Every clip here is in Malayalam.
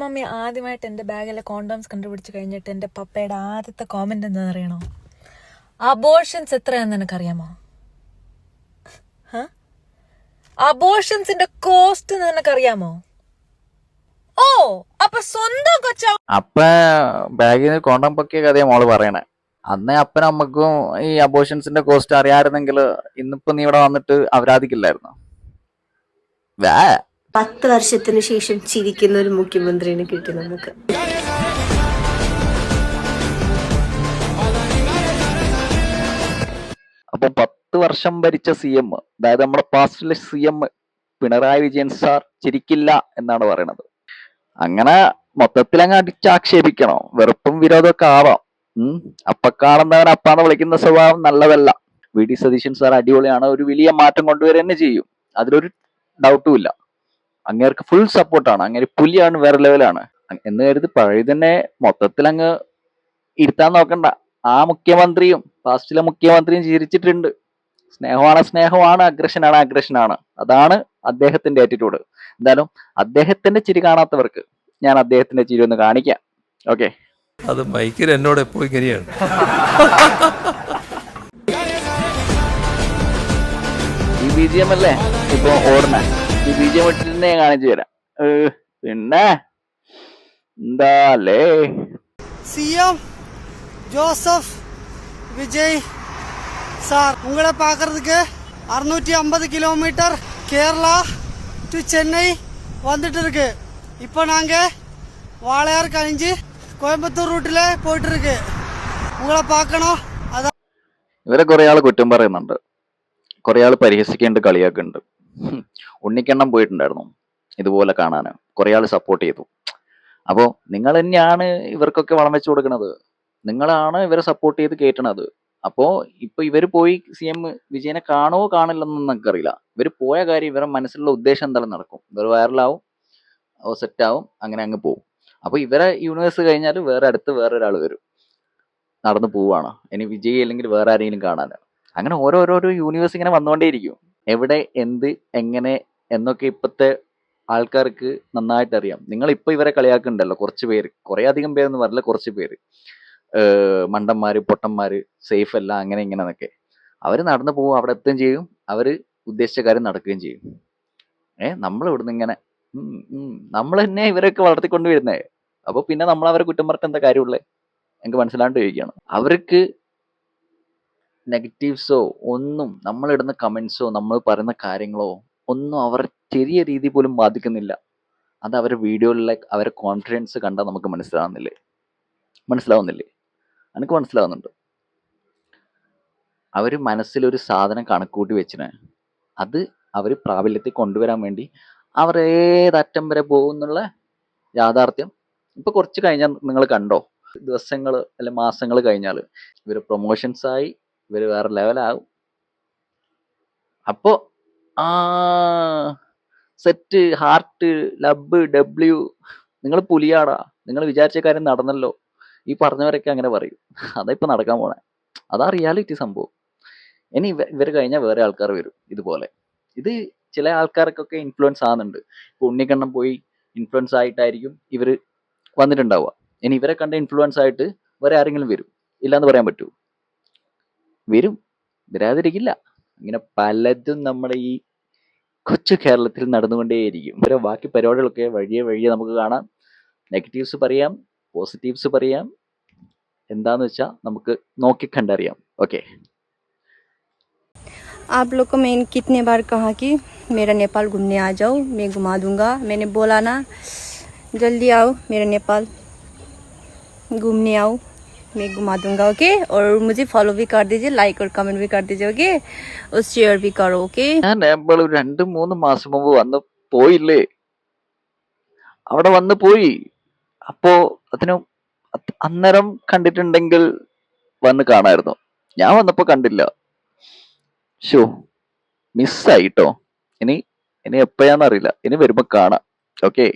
മമ്മി ആദ്യമായിട്ട് എൻ്റെ ബാഗിലെ കോണ്ടോംസ് കണ്ടുപിടിച്ച് കഴിഞ്ഞിട്ട് എൻ്റെ പപ്പയുടെ ആദ്യത്തെ കോമന്റ് എന്താണെന്ന് അറിയണോ? അബോർഷൻസ് എത്രയാണെന്ന് നിനക്കറിയാമോ? അബോർഷൻസിന്റെ കോസ്റ്റ് നിനക്കറിയാമോ? ഓ, അപ്പൊ സ്വന്തം കൊച്ച അപ്പ ബാഗിൽ നിന്ന് കോണ്ടം പൊക്കിയ കഥയാ മോള് പറയണേ. അന്നേ അപ്പനും അമ്മക്കും ഈ അബോർഷൻസിന്റെ കോസ്റ്റ് അറിയാമായിരുന്നെങ്കിൽ ഇന്നിപ്പോ നീ ഇവിടെ വന്നിട്ട് അപരാധിക്കില്ലായിരുന്നു. 10 വർഷത്തിന് ശേഷം ചിരിക്കുന്ന ഒരു മുഖ്യമന്ത്രിനെ കിട്ടി നമുക്ക്. അപ്പൊ 10 വർഷം ഭരിച്ച CM, അതായത് നമ്മുടെ പാസ്റ്റിലെ CM പിണറായി വിജയൻ സാർ ചിരിക്കില്ല എന്നാണ് പറയണത്. അങ്ങനെ മൊത്തത്തിൽ അങ്ങ് അടിച്ചാക്ഷേപിക്കണോ? വെറുപ്പും വിരോധമൊക്കെ ആവാം. അപ്പക്കാണെന്നവൻ അപ്പാന്ന് വിളിക്കുന്ന സ്വഭാവം നല്ലതല്ല. VD സതീശൻ സാർ അടിപൊളിയാണ്, ഒരു വലിയ മാറ്റം കൊണ്ടുവരിക തന്നെ ചെയ്യും, അതിലൊരു ഡൗട്ടും ഇല്ല. അങ്ങേർക്ക് ഫുൾ സപ്പോർട്ടാണ്. അങ്ങനെ പുലിയാണ്, വേറെ ലെവലാണ് എന്ന് കരുതി പഴയതന്നെ മൊത്തത്തിൽ അങ്ങ് ഇരുത്താൻ നോക്കണ്ട. ആ മുഖ്യമന്ത്രിയും പാസ്റ്റിലെ മുഖ്യമന്ത്രിയും ചിരിച്ചിട്ടുണ്ട്. സ്നേഹമാണ്, അഗ്രഷനാണ്. അതാണ് അദ്ദേഹത്തിന്റെ ആറ്റിറ്റ്യൂഡ്. എന്തായാലും അദ്ദേഹത്തിന്റെ ചിരി കാണാത്തവർക്ക് ഞാൻ അദ്ദേഹത്തിന്റെ ചിരി ഒന്ന് കാണിക്കാം. ഓക്കെ, അത് മൈക്കിൽ എന്നോട് എപ്പോഴും ഇങ്ങനെയാണ്. ഈ BGM അല്ലേ ഇപ്പൊ ഓടണ? ഈ BGM ഇട്ടിട്ട് തന്നെ ഞാൻ കാണിച്ചു തരാം. പിന്നെ എന്താ അല്ലേ, CM ஜோசப் விஜய் சார், உங்களை பார்க்கறதுக்கு 650 கிலோமீட்டர் கேரளா டு சென்னை வந்துட்டு இருக்கு. இப்போ நாங்கள் வாளையார் கழிஞ்சு கோயம்புத்தூர் റൂട്ടിൽ പോയിട്ട് இருக்கு. உங்களை பார்க்கணும். அதான் ഇവരെ കുറെ ആള് കുറ്റം പറയുന്നുണ്ട്, കുറെ ആള് പരിഹസിക്കേണ്ട, കളിയാക്കുന്നുണ്ട്. ഉണ്ണിക്കണ്ണം പോയിട്ടുണ്ടായിരുന്നു ഇതുപോലെ കാണാന്, കുറെ ആള് സപ്പോർട്ട് ചെയ്തു. അപ്പോ നിങ്ങൾ തന്നെയാണ് ഇവർക്കൊക്കെ വളം വെച്ചു കൊടുക്കണത്, നിങ്ങളാണ് ഇവരെ സപ്പോർട്ട് ചെയ്ത് കയറ്റണത്. അപ്പോ ഇപ്പൊ ഇവര് പോയി CM വിജയനെ കാണുമോ കാണില്ലെന്നൊന്നും നമുക്കറിയില്ല. ഇവര് പോയ കാര്യം, ഇവരുടെ മനസ്സിലുള്ള ഉദ്ദേശം എന്തായാലും നടക്കും. ഇവർ വൈറലാവും, സെറ്റാവും, അങ്ങനെ അങ്ങ് പോകും. അപ്പൊ ഇവരെ യൂണിവേഴ്സ് കഴിഞ്ഞാൽ അടുത്ത് വേറൊരാൾ വരും, നടന്നു പോവാണ്. ഇനി വിജയ് അല്ലെങ്കിൽ വേറെ ആരെങ്കിലും കാണാന്. അങ്ങനെ ഓരോരോ യൂണിവേഴ്സ് ഇങ്ങനെ വന്നുകൊണ്ടേയിരിക്കും. എവിടെ എന്ത് എങ്ങനെ എന്നൊക്കെ ഇപ്പത്തെ ആൾക്കാർക്ക് നന്നായിട്ട് അറിയാം. നിങ്ങൾ ഇപ്പൊ ഇവരെ കളിയാക്കുന്നുണ്ടല്ലോ കുറച്ച് പേര്, കുറെ അധികം പേരൊന്നും പറയില്ല, കുറച്ച് പേര്, മണ്ടന്മാര്, പൊട്ടന്മാര്, സേഫ് അല്ല, അങ്ങനെ ഇങ്ങനെന്നൊക്കെ. അവര് നടന്നു പോകും, അവിടെ എത്തുകയും ചെയ്യും, അവര് ഉദ്ദേശിച്ച കാര്യം നടക്കുകയും ചെയ്യും. നമ്മൾ ഇവിടുന്ന് ഇങ്ങനെ നമ്മൾ തന്നെ ഇവരൊക്കെ വളർത്തിക്കൊണ്ട് വരുന്നേ. അപ്പൊ പിന്നെ നമ്മൾ അവരെ കുറ്റം പറഞ്ഞിട്ട് എന്താ കാര്യമുള്ളേ? എനിക്ക് മനസ്സിലാണ്ട് ചോദിക്കുകയാണ്. അവർക്ക് നെഗറ്റീവ്സോ ഒന്നും, നമ്മളിടുന്ന കമന്റ്സോ നമ്മൾ പറയുന്ന കാര്യങ്ങളോ ഒന്നും അവർ ചെറിയ രീതി പോലും ബാധിക്കുന്നില്ല. അത് അവരുടെ വീഡിയോയിലെ അവരെ കോൺഫിഡൻസ് കണ്ടാൽ നമുക്ക് മനസ്സിലാവുന്നില്ലേ? എനിക്ക് മനസ്സിലാവുന്നുണ്ട്. അവര് മനസ്സിലൊരു സാധനം കണക്കൂട്ടി വെച്ചിന്, അത് അവര് പ്രാബല്യത്തിൽ കൊണ്ടുവരാൻ വേണ്ടി അവർ ഏതറ്റം വരെ പോകുന്നുള്ള യാഥാർത്ഥ്യം ഇപ്പൊ കുറച്ച് കഴിഞ്ഞാൽ നിങ്ങൾ കണ്ടോ, ദിവസങ്ങൾ അല്ലെ മാസങ്ങൾ കഴിഞ്ഞാൽ ഇവര് പ്രൊമോഷൻസ് ആയി, ഇവര് വേറെ ലെവലാകും. അപ്പോ സെറ്റ്, ഹാർട്ട്, ലബ്, W, നിങ്ങൾ പുലിയാടാ, നിങ്ങൾ വിചാരിച്ച കാര്യം നടന്നല്ലോ, ഈ പറഞ്ഞവരൊക്കെ അങ്ങനെ പറയും. അതാ ഇപ്പൊ നടക്കാൻ പോണേ, അതാ റിയാലിറ്റി സംഭവം. ഇനി ഇവര് കഴിഞ്ഞാൽ വേറെ ആൾക്കാർ വരും ഇതുപോലെ. ഇത് ചില ആൾക്കാർക്കൊക്കെ ഇൻഫ്ലുവൻസ് ആകുന്നുണ്ട്. ഇപ്പൊ ഉണ്ണിക്കണ്ണം പോയി ഇൻഫ്ലുവൻസ് ആയിട്ടായിരിക്കും ഇവര് വന്നിട്ടുണ്ടാവുക. ഇനി ഇവരെ കണ്ട ഇൻഫ്ലുവൻസ് ആയിട്ട് വേറെ ആരെങ്കിലും വരും, ഇല്ലാന്ന് പറയാൻ പറ്റൂ? വരും, വരാതിരിക്കില്ല. ഇങ്ങനെ പലതും നമ്മുടെ ഈ കൊച്ചു കേരളത്തിൽ നടന്നുകൊണ്ടേയിരിക്കും. ഇവരെ ബാക്കി പരിപാടികളൊക്കെ വഴിയെ നമുക്ക് കാണാം. നെഗറ്റീവ്സ് പറയാം, പോസിറ്റീവ്സ് പറയാം, എന്താന്ന് വെച്ചാൽ നമുക്ക് നോക്കിക്കണ്ടറിയാം. ഓക്കെ, आप लोग को मैंने कितने बार कहा कि मेरा नेपाल घूमने आ जाओ, मैं घुमा दूंगा. मैंने बोला ना, जल्दी आओ मेरा नेपाल घूमने आओ, मैं घुमा दूंगा. ओके, और मुझे फॉलो भी कर दीजिए, लाइक और कमेंट भी कर दीजिए. ओके, और शेयर भी करो. ओके, ഞാൻ നേപ്പാൾ 2-3 മാസം മുമ്പ് വന്ന് പോയില്ലേ, അവിടെ വന്ന് പോയി. അപ്പോ അതിന് അന്നേരം കണ്ടിട്ടുണ്ടെങ്കിൽ വന്ന് കാണായിരുന്നു. ഞാൻ വന്നപ്പോ കണ്ടില്ല. ഷോ, മിസ്സായിട്ടോ. ഇനി എപ്പോഴാന്നറിയില്ല, ഇനി വരുമ്പോ കാണാം. ഓക്കെ,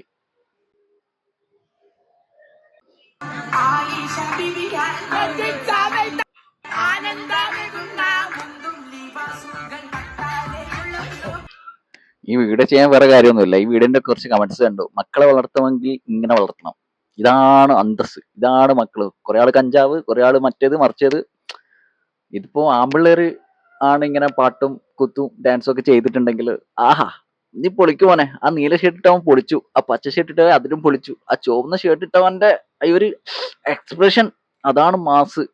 ഈ വീഡിയോ ചെയ്യാൻ വേറെ കാര്യമൊന്നുമില്ല. ഈ വീഡിയോന്റെ കുറച്ച് കമന്റ്സ് കണ്ടു. മക്കളെ വളർത്തണമെങ്കിൽ ഇങ്ങനെ വളർത്തണം, ഇതാണ് അന്തസ്, ഇതാണ് മക്കള്. കുറെ ആള് കഞ്ചാവ്, കുറെ ആള് മറ്റേത് മറിച്ചത്. ഇതിപ്പോ ആമ്പിള്ളേര് ആണ് ഇങ്ങനെ പാട്ടും കുത്തും ഡാൻസും ഒക്കെ ചെയ്തിട്ടുണ്ടെങ്കിൽ ആഹാ നീ പൊളിക്കു മോനെ. ആ നീല ഷർട്ട് ഇട്ടവൻ പൊളിച്ചു, ആ പച്ച ഷർട്ട് ഇട്ടവൻ അതിലും പൊളിച്ചു, ആ ചുവന്ന ഷർട്ട് ഇട്ടവന്റെ ഈ ഒരു എക്സ്പ്രഷൻ, അതാണ് മാസ്.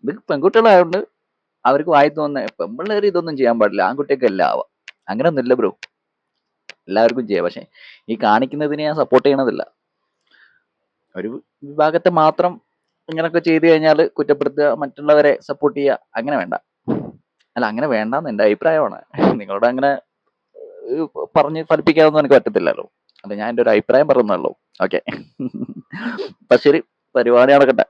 ഇത് പെൺകുട്ടികളായതുകൊണ്ട് അവർക്ക് വായി തോന്നുന്നത്. പെൺപിള്ളേർ ഇതൊന്നും ചെയ്യാൻ പാടില്ല, ആൺകുട്ടിയൊക്കെ എല്ലാം ആവാം. അങ്ങനെയൊന്നും ഇല്ല ബ്രോ, എല്ലാവർക്കും ചെയ്യാം. പക്ഷെ ഈ കാണിക്കുന്നതിനെ ഞാൻ സപ്പോർട്ട് ചെയ്യണതില്ല. ഒരു വിഭാഗത്തെ മാത്രം ഇങ്ങനൊക്കെ ചെയ്തു കഴിഞ്ഞാൽ കുറ്റപ്പെടുത്തുക, മറ്റുള്ളവരെ സപ്പോർട്ട് ചെയ്യുക, അങ്ങനെ വേണ്ട. അല്ല, അങ്ങനെ വേണ്ടാന്ന് എൻ്റെ അഭിപ്രായമാണ്. നിങ്ങളോട് അങ്ങനെ പറഞ്ഞ് ഫലിപ്പിക്കാതൊന്നും എനിക്ക് പറ്റത്തില്ലല്ലോ. അല്ല, ഞാൻ എൻ്റെ ഒരു അഭിപ്രായം പറയുന്നുള്ളൂ. ഓക്കെ. അപ്പൊ ശരി, പരിപാടി നടക്കട്ടെ.